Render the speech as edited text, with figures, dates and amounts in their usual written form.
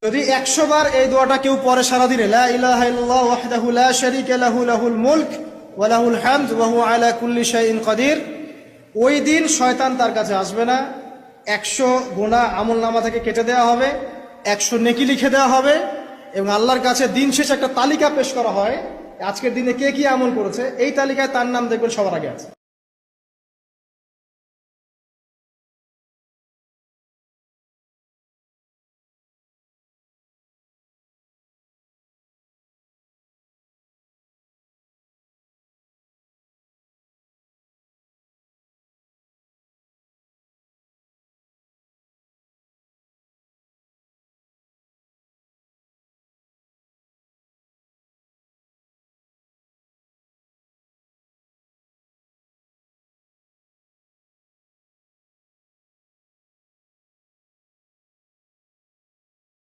যদি 100 বার এই দোয়াটা কেউ পড়ে সারাদিনে, লা ইলাহা ইল্লাল্লাহু ওয়াহদাহু লা শারীকা লাহু লাহুল মুলক ওয়া লাহুল হামদ ওয়া হুয়া আলা কুল্লি শাইইন কাদির, ওই দিন শয়তান তার কাছে আসবে না। 100 গুনাহ আমলনামা থেকে কেটে দেওয়া হবে, 100 নেকি লিখে দেওয়া হবে, এবং আল্লাহর কাছে দিন শেষে একটা তালিকা পেশ করা হয়, আজকের দিনে কে কি আমল করেছে, এই তালিকায় তার নাম দেখবেন সবার আগে আছে।